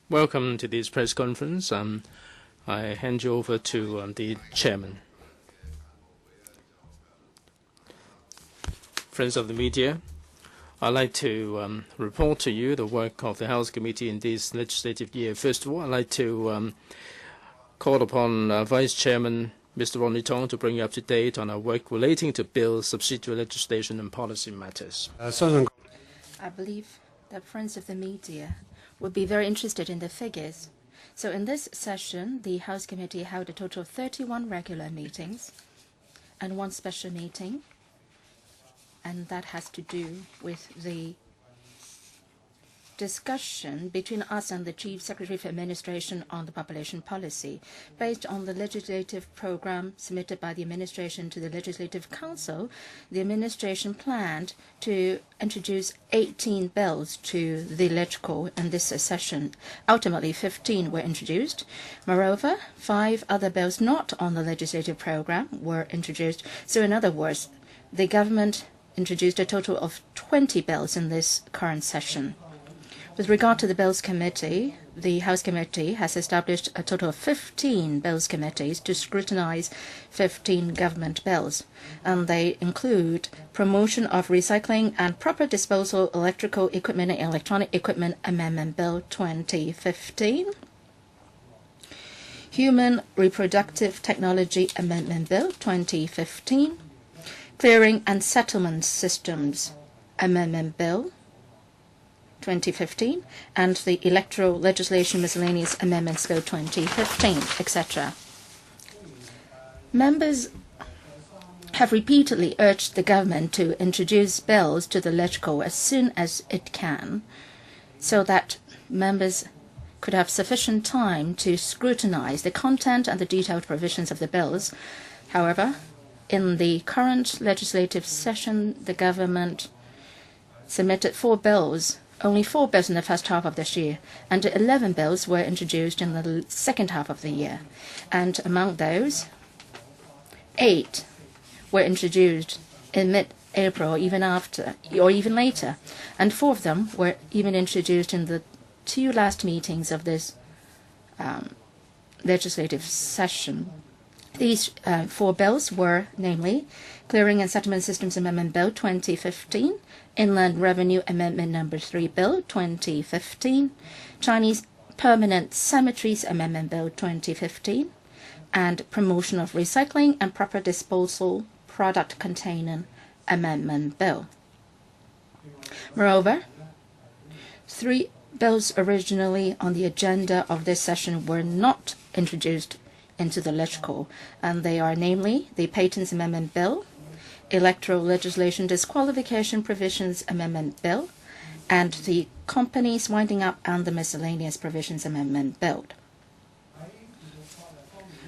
Welcome to this press conference. I hand you over to the chairman. Friends of the media, I'd like to report to you the work of the House Committee in this legislative year. First of all, I'd like to call upon Vice Chairman Mr. Ronnie Tong to bring you up to date on our work relating to bills, subsidiary legislation and policy matters. I believe that friends of the media would be very interested in the figures. So in this session, the House Committee held a total of 31 regular meetings and 1 special meeting, and that has to do with the discussion between us and the Chief Secretary for Administration on the population policy. Based on the legislative program submitted by the administration to the Legislative Council, the administration planned to introduce 18 bills to the LegCo in this session. Ultimately, 15 were introduced. Moreover, 5 other bills not on the legislative program were introduced. So in other words, the government introduced a total of 20 bills in this current session. With regard to the Bills Committee, the House Committee has established a total of 15 Bills Committees to scrutinize 15 government bills, and they include Promotion of Recycling and Proper Disposal Electrical Equipment and Electronic Equipment Amendment Bill 2015, Human Reproductive Technology Amendment Bill 2015, Clearing and Settlement Systems Amendment Bill 2015, and the Electoral Legislation Miscellaneous Amendments Bill 2015, etc. Members have repeatedly urged the government to introduce bills to the LegCo as soon as it can, so that members could have sufficient time to scrutinize the content and the detailed provisions of the bills. However, in the current legislative session, the government submitted 4 bills. Only 4 bills in the first half of this year, and 11 bills were introduced in the second half of the year. And among those, 8 were introduced in mid-April, even after, or even later, and 4 of them were even introduced in the 2 last meetings of this legislative session. These 4 bills were, namely, Clearing and Settlement Systems Amendment Bill 2015, Inland Revenue Amendment No. 3 Bill 2015, Chinese Permanent Cemeteries Amendment Bill 2015, and Promotion of Recycling and Proper Disposal Product Container Amendment Bill. Moreover, 3 bills originally on the agenda of this session were not introduced into the LegCo, and they are namely the Patents Amendment Bill, Electoral Legislation Disqualification Provisions Amendment Bill, and the Companies Winding Up and the Miscellaneous Provisions Amendment Bill.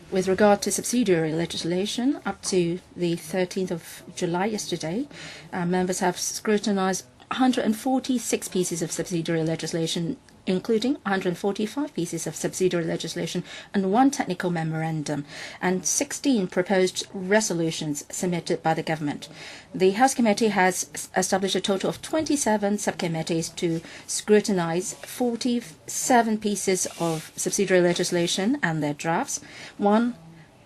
With regard to subsidiary legislation, up to the 13th of July yesterday, members have scrutinized 146 pieces of subsidiary legislation, including 145 pieces of subsidiary legislation and 1 technical memorandum, and 16 proposed resolutions submitted by the government. The House Committee has established a total of 27 subcommittees to scrutinize 47 pieces of subsidiary legislation and their drafts, 1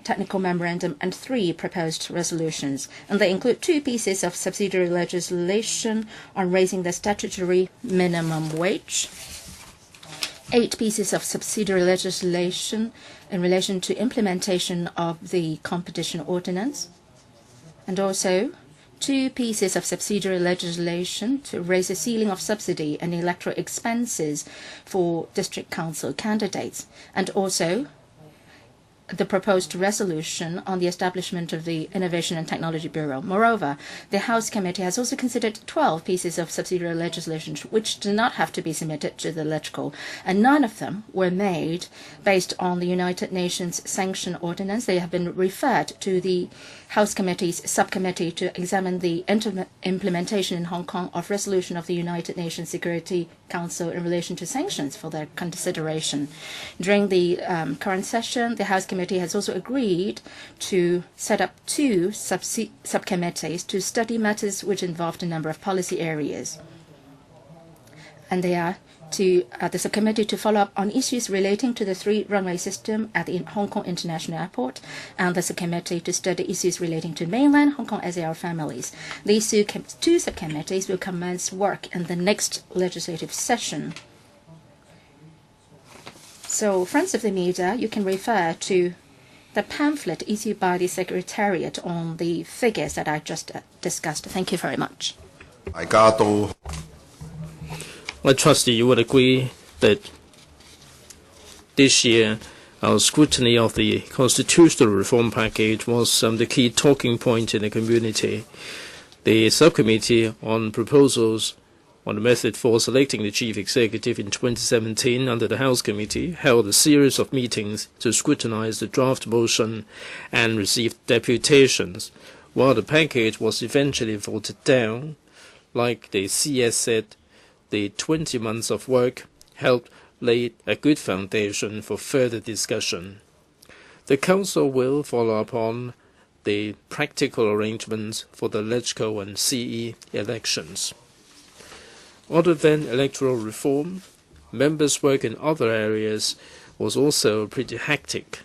technical memorandum, and 3 proposed resolutions. And they include 2 pieces of subsidiary legislation on raising the statutory minimum wage, 8 pieces of subsidiary legislation in relation to implementation of the competition ordinance, and also 2 pieces of subsidiary legislation to raise the ceiling of subsidy and electoral expenses for district council candidates, and also the proposed resolution on the establishment of the Innovation and Technology Bureau. Moreover, the House Committee has also considered 12 pieces of subsidiary legislation which do not have to be submitted to the LegCo, and none of them were made based on the United Nations Sanction Ordinance. They have been referred to the House Committee's subcommittee to examine the implementation in Hong Kong of resolution of the United Nations Security Council in relation to sanctions for their consideration. During the current session, the House Committee has also agreed to set up 2 subcommittees to study matters which involved a number of policy areas. And they are to the subcommittee to follow up on issues relating to the 3-runway system at the Hong Kong International Airport, and the subcommittee to study issues relating to mainland Hong Kong SAR families. These two subcommittees will commence work in the next legislative session. So, friends of the media, you can refer to the pamphlet issued by the Secretariat on the figures that I just discussed. Thank you very much. I trust that you would agree that this year our scrutiny of the constitutional reform package was the key talking point in the community. The subcommittee on proposals on the method for selecting the chief executive in 2017 under the House Committee held a series of meetings to scrutinize the draft motion and received deputations. While the package was eventually voted down, like the CS said, the 20 months of work helped lay a good foundation for further discussion. The Council will follow up on the practical arrangements for the LegCo and CE elections. Other than electoral reform, members' work in other areas was also pretty hectic.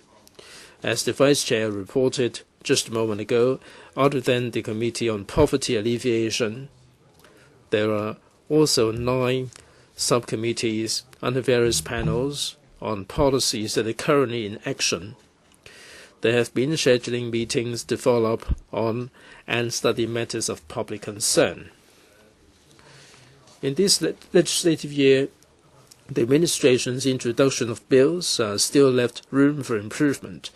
As the Vice Chair reported just a moment ago, other than the Committee on Poverty Alleviation, there are also 9 subcommittees under various panels on policies that are currently in action. There have been scheduling meetings to follow up on and study matters of public concern. In this legislative year, the administration's introduction of bills still left room for improvement.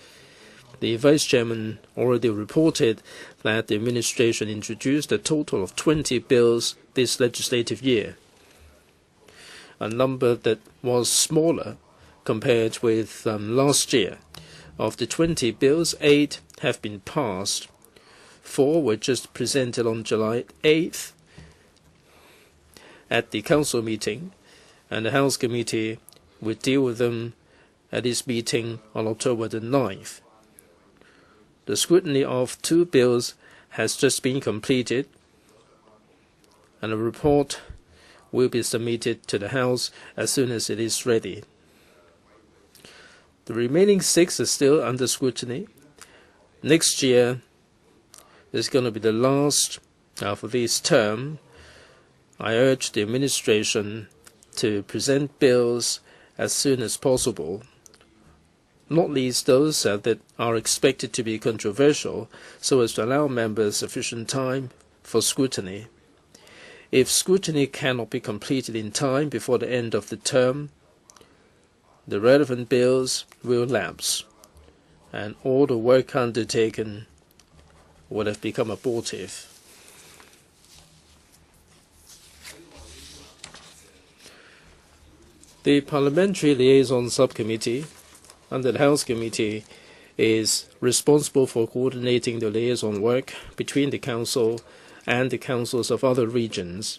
The Vice Chairman already reported that the administration introduced a total of 20 bills this legislative year, a number that was smaller compared with last year. Of the 20 bills, 8 have been passed. 4 were just presented on July 8th at the Council meeting, and the House Committee will deal with them at its meeting on October the 9th. The scrutiny of 2 bills has just been completed, and a report will be submitted to the House as soon as it is ready. The remaining 6 are still under scrutiny. Next year is going to be the last for this term. I urge the administration to present bills as soon as possible, not least those that are expected to be controversial, so as to allow members sufficient time for scrutiny. If scrutiny cannot be completed in time before the end of the term, the relevant bills will lapse, and all the work undertaken would have become abortive. The Parliamentary Liaison Subcommittee under the House Committee is responsible for coordinating the liaison work between the Council and the councils of other regions.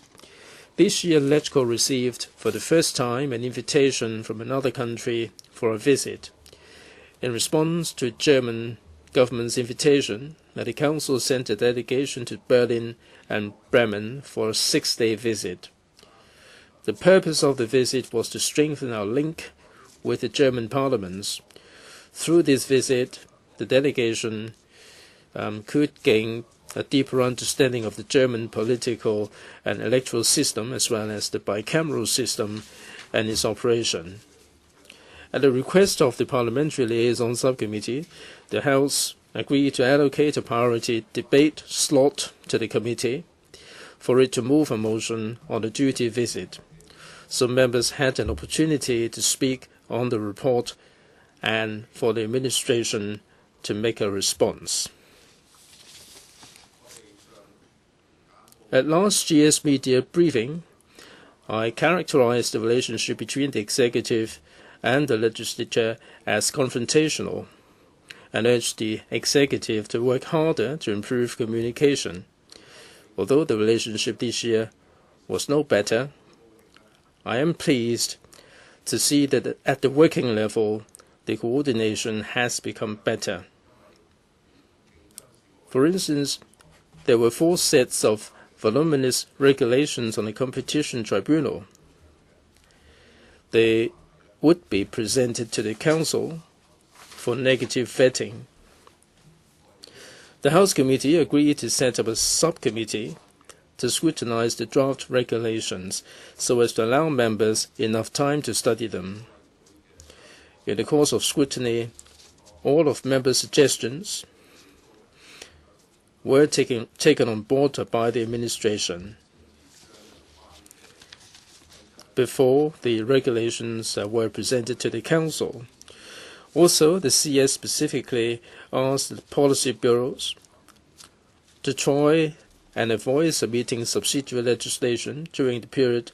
This year, LegCo received for the first time an invitation from another country for a visit. In response to German government's invitation, the Council sent a delegation to Berlin and Bremen for a 6-day visit. The purpose of the visit was to strengthen our link with the German parliaments. Through this visit, the delegation could gain a deeper understanding of the German political and electoral system, as well as the bicameral system and its operation. At the request of the Parliamentary Liaison Subcommittee, the House agreed to allocate a priority debate slot to the committee for it to move a motion on a duty visit. So members had an opportunity to speak on the report and for the administration to make a response. At last year's media briefing, I characterized the relationship between the executive and the legislature as confrontational and urged the executive to work harder to improve communication. Although the relationship this year was no better, I am pleased to see that at the working level, the coordination has become better. For instance, there were 4 sets of voluminous regulations on the competition tribunal. they would be presented to the Council for negative vetting. The House Committee agreed to set up a subcommittee to scrutinize the draft regulations so as to allow members enough time to study them. In the course of scrutiny, all of members' suggestions were taken on board by the administration before the regulations were presented to the Council. Also, the CS specifically asked the policy bureaus to try and avoid submitting subsidiary legislation during the period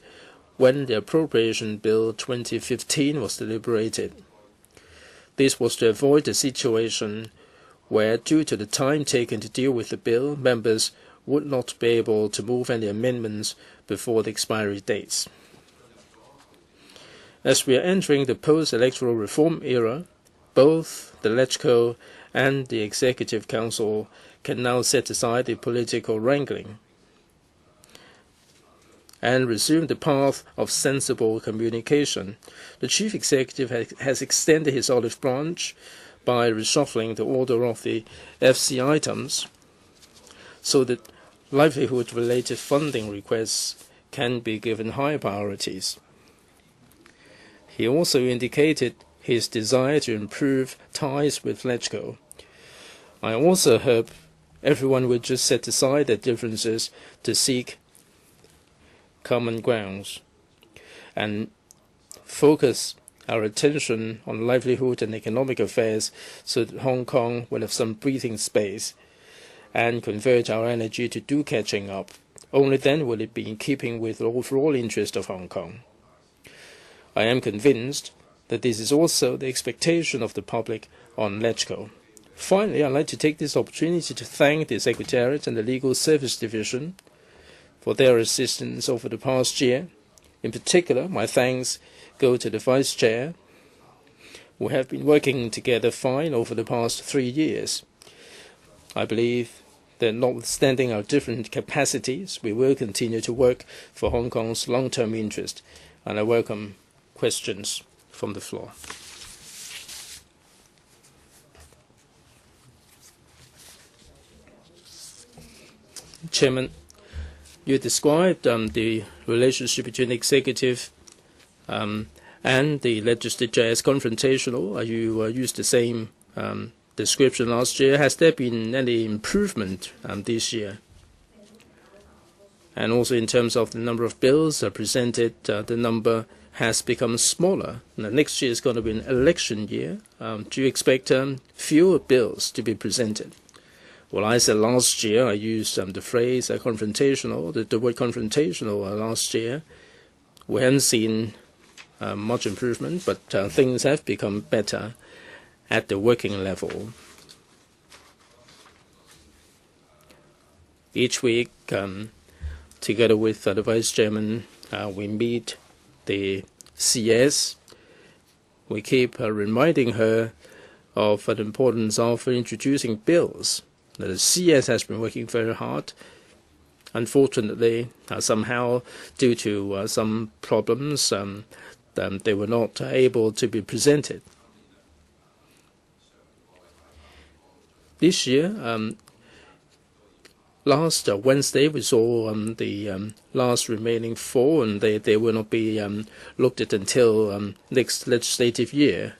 when the Appropriation Bill 2015 was deliberated. This was to avoid a situation where, due to the time taken to deal with the bill, members would not be able to move any amendments before the expiry dates. As we are entering the post-electoral reform era, both the LegCo and the Executive Council can now set aside the political wrangling and resume the path of sensible communication. The Chief Executive has extended his olive branch by reshuffling the order of the FC items so that livelihood-related funding requests can be given high priorities. He also indicated his desire to improve ties with LegCo. I also hope everyone would just set aside their differences to seek common grounds and focus our attention on livelihood and economic affairs so that Hong Kong will have some breathing space and convert our energy to do catching up. Only then will it be in keeping with the overall interest of Hong Kong. I am convinced that this is also the expectation of the public on LegCo. Finally, I'd like to take this opportunity to thank the Secretariat and the Legal Service Division for their assistance over the past year. In particular, my thanks go to the Vice Chair, who have been working together fine over the past 3 years. I believe that notwithstanding our different capacities, we will continue to work for Hong Kong's long-term interest, and I welcome questions from the floor. Chairman, you described the relationship between the executive and the legislature as confrontational. You used the same description last year. Has there been any improvement this year? And also in terms of the number of bills presented, the number has become smaller. Now, next year is going to be an election year. Do you expect fewer bills to be presented? Well, I said last year, I used the phrase confrontational, the word confrontational last year. We haven't seen much improvement, but things have become better at the working level. Each week, together with the Vice Chairman, we meet the CS. We keep reminding her of the importance of introducing bills. The CS has been working very hard. Unfortunately, somehow, due to some problems, they were not able to be presented. This year, last Wednesday, we saw the last remaining 4, and they will not be looked at until next legislative year.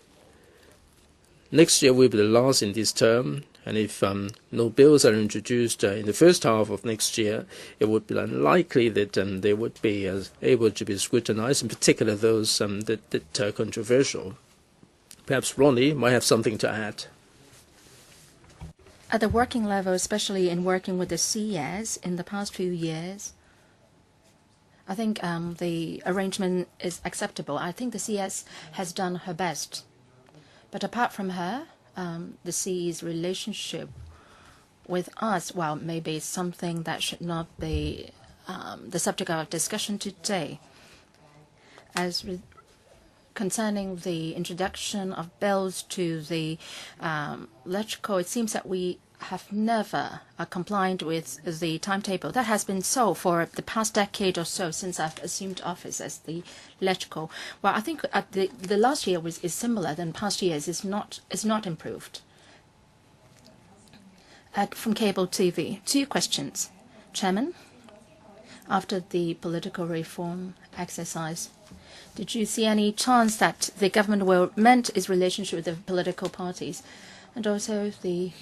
Next year will be the last in this term, and if no bills are introduced in the first half of next year, it would be unlikely that they would be able to be scrutinized, in particular those that are controversial. Perhaps Ronnie might have something to add. At the working level, especially in working with the CS in the past few years, I think the arrangement is acceptable. I think the CS has done her best. But apart from her, the CE's relationship with us, well, maybe something that should not be the subject of discussion today. As concerning the introduction of bills to the LegCo, it seems that we have never complied with the timetable. That has been so for the past decade or so since I've assumed office as the LegCo. Well, I think the last year is similar than past years. It's not improved. From cable TV, 2 questions. Chairman, after the political reform exercise, did you see any chance that the government will mend its relationship with the political parties? And also the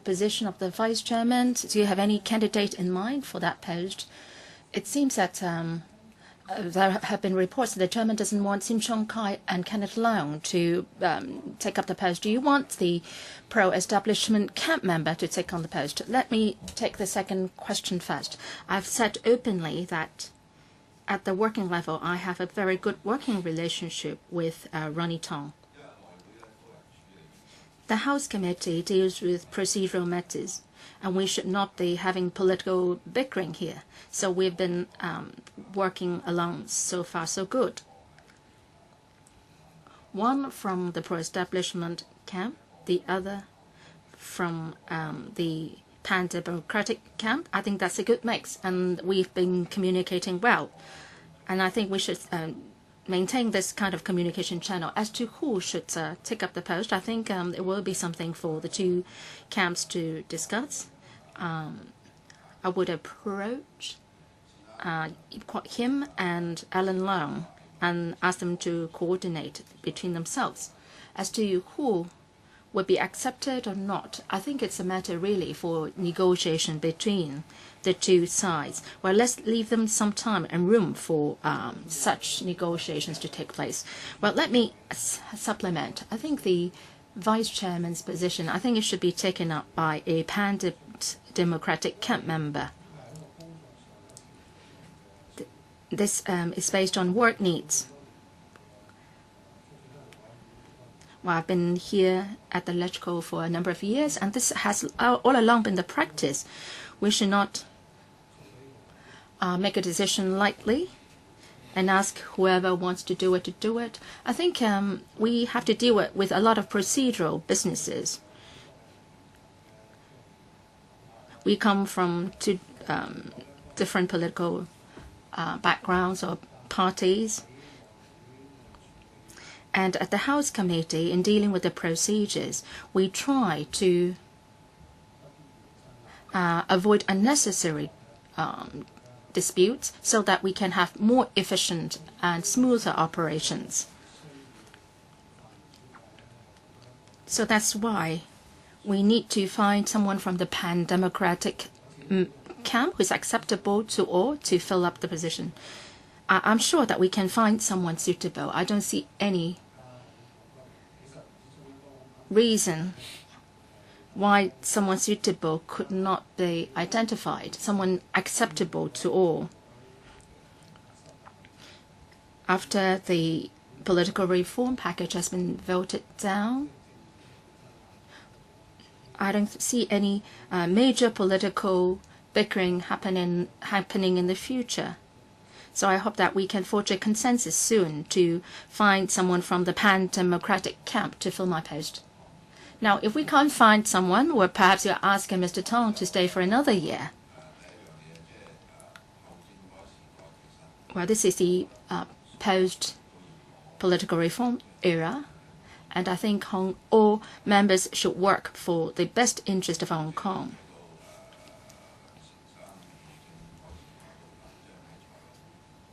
position of the vice chairman. Do you have any candidate in mind for that post? It seems that there have been reports that the chairman doesn't want Sim Chong-kai and Kenneth Leung to take up the post. Do you want the pro-establishment camp member to take on the post? Let me take the second question first. I've said openly that at the working level, I have a very good working relationship with Ronnie Tong. The House Committee deals with procedural matters, and we should not be having political bickering here. So we've been working along so far so good. One from the pro-establishment camp, the other from the pan-democratic camp. I think that's a good mix, and we've been communicating well. And I think we should maintain this kind of communication channel. As to who should take up the post, I think it will be something for the 2 camps to discuss. I would approach him and Alan Leung and ask them to coordinate between themselves. As to who would be accepted or not, I think it's a matter really for negotiation between the 2 sides. Well, let's leave them some time and room for such negotiations to take place. Well, let me supplement. I think the vice chairman's position, I think it should be taken up by a pan-democratic camp member. This is based on work needs. Well, I've been here at the LegCo for a number of years, and this has all along been the practice. We should not make a decision lightly and ask whoever wants to do it. I think we have to deal with a lot of procedural businesses. We come from 2 different political backgrounds or parties. And at the House Committee, in dealing with the procedures, we try to avoid unnecessary disputes so that we can have more efficient and smoother operations. So that's why we need to find someone from the pan-democratic camp who is acceptable to all to fill up the position. I'm sure that we can find someone suitable. I don't see any reason why someone suitable could not be identified, someone acceptable to all. After the political reform package has been voted down, I don't see any major political bickering happening in the future. So I hope that we can forge a consensus soon to find someone from the pan-democratic camp to fill my post. Now, if we can't find someone, or perhaps you're asking Mr. Tong to stay for another year. Well, this is the post-political reform era, and I think all members should work for the best interest of Hong Kong.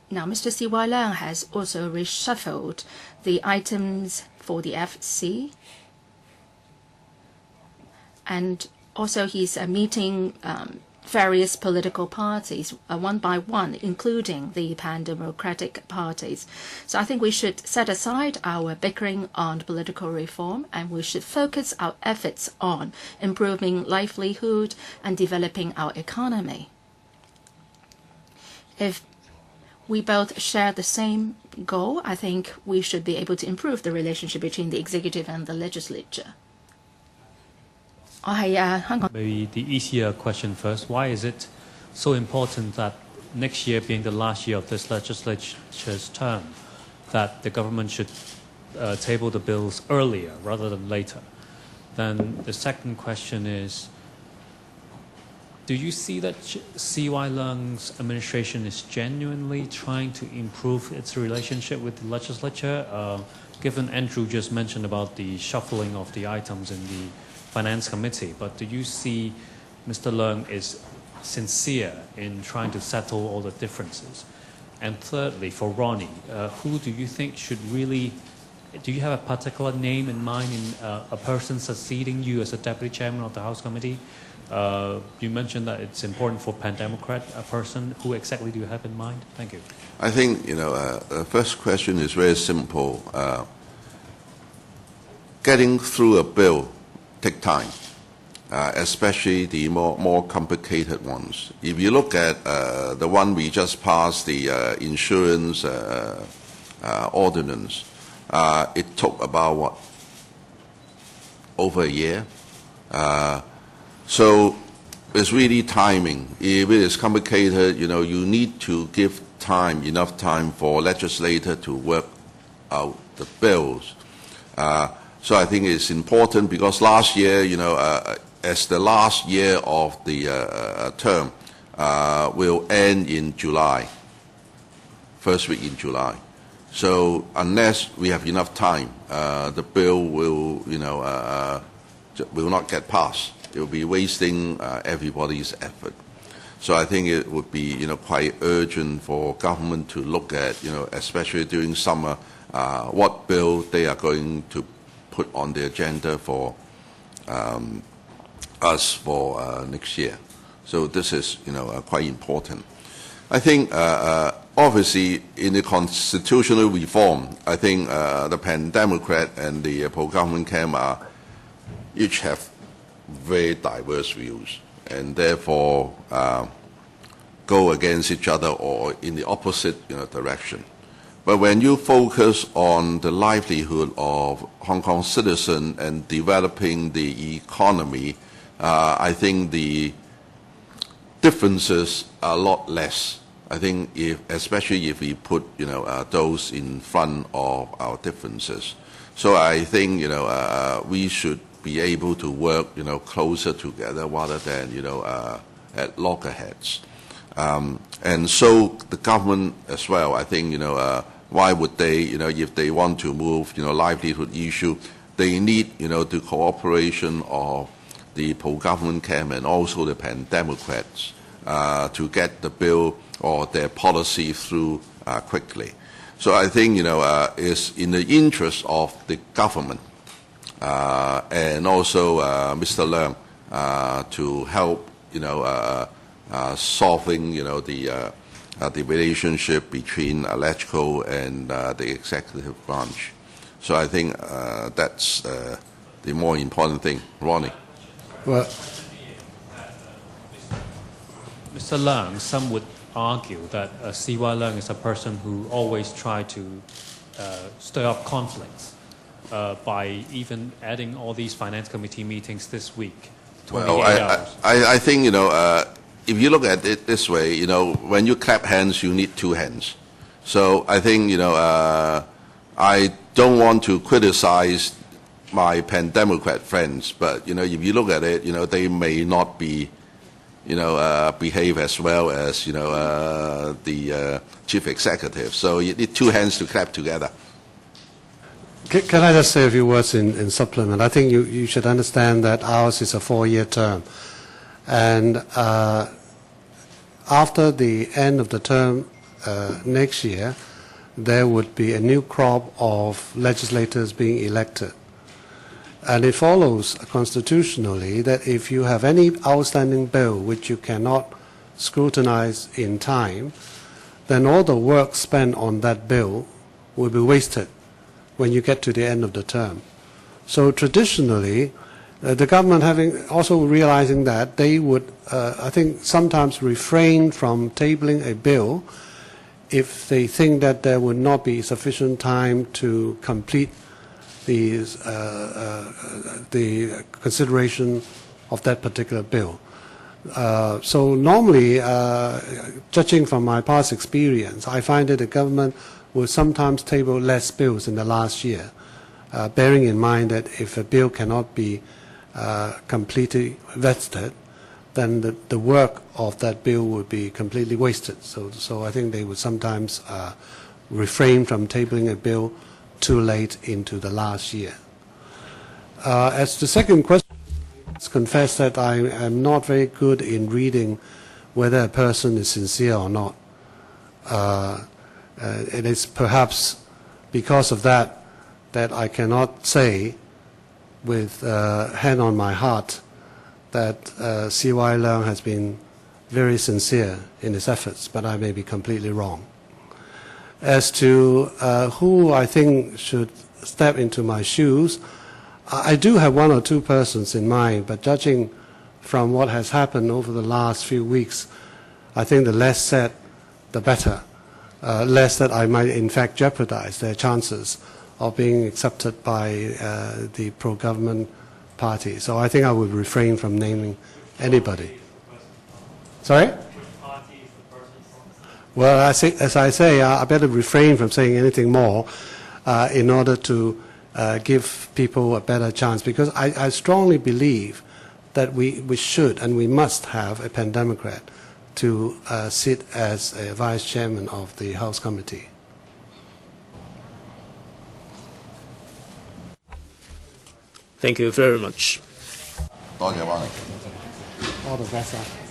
Now, Mr. C.Y. Leung has also reshuffled the items for the FC. And also he's meeting various political parties one by one, including the pan-democratic parties. So I think we should set aside our bickering on political reform, and we should focus our efforts on improving livelihood and developing our economy. If we both share the same goal, I think we should be able to improve the relationship between the executive and the legislature. Maybe the easier question first. Why is it so important that next year being the last year of this legislature's term, that the government should table the bills earlier rather than later? Then the second question is, do you see that CY Leung's administration is genuinely trying to improve its relationship with the legislature? Given Andrew just mentioned about the shuffling of the items in the Finance Committee, but do you see Mr. Leung is sincere in trying to settle all the differences? And thirdly, for Ronnie, who do you think should really, do you have a particular name in mind in a person succeeding you as a deputy chairman of the House Committee? You mentioned that it's important for Pan Democrat, a person. Who exactly do you have in mind? Thank you. I think, the first question is very simple. Getting through a bill takes time, especially the more complicated ones. If you look at the one we just passed, the insurance ordinance, it took about, over a year. So it's really timing. If it is complicated, you need to give enough time for legislators to work out the bills. So I think it's important because last year, as the last year of the term will end in July, first week in July. So unless we have enough time, the bill will not get passed. It will be wasting everybody's effort. So I think it would be quite urgent for government to look at, especially during summer, what bill they are going to put on the agenda for us for next year. So this is quite important. I think obviously in the constitutional reform, I think the Pan Democrat and the pro-government camp each have very diverse views and therefore go against each other or in the opposite direction. But when you focus on the livelihood of Hong Kong citizens and developing the economy, I think the differences are a lot less. I think especially if we put those in front of our differences. So I think we should be able to work closer together rather than at loggerheads. And so the government as well. I think why would they if they want to move livelihood issue, they need the cooperation of the pro-government camp and also the Pan Democrats to get the bill or their policy through quickly. So I think it's in the interest of the government and also Mr. Leung to help solving the relationship between LegCo and the executive branch. So I think that's the more important thing. Ronnie. Well, Mr. Leung, some would argue that CY Leung is a person who always tries to stir up conflicts by even adding all these finance committee meetings this week. 28 hours. I think if you look at it this way, when you clap hands, you need two hands. So I think I don't want to criticize my Pan Democrat friends, but if you look at it, they may not be behave as well as the chief executive. So you need two hands to clap together. Can I just say a few words in supplement? I think you should understand that ours is a 4-year term. And after the end of the term next year, there would be a new crop of legislators being elected. And it follows constitutionally that if you have any outstanding bill which you cannot scrutinize in time, then all the work spent on that bill will be wasted when you get to the end of the term. So traditionally, the government also realizing that they would, I think, sometimes refrain from tabling a bill if they think that there would not be sufficient time to complete the consideration of that particular bill. So normally, judging from my past experience, I find that the government will sometimes table less bills in the last year, bearing in mind that if a bill cannot be completely vested, then the work of that bill would be completely wasted. So I think they would sometimes refrain from tabling a bill too late into the last year. As the second question, I confess that I am not very good in reading whether a person is sincere or not. It is perhaps because of that I cannot say with hand on my heart that C.Y. Leung has been very sincere in his efforts, but I may be completely wrong. As to who I think should step into my shoes, I do have one or two persons in mind, but judging from what has happened over the last few weeks, I think the less said, the better. Less that I might in fact jeopardize their chances of being accepted by the pro-government party. So I think I would refrain from naming anybody. Sorry? Well, as I say, I better refrain from saying anything more in order to give people a better chance, because I strongly believe that we should and we must have a Pan-Democrat to sit as a vice chairman of the House Committee. Thank you very much. All the best.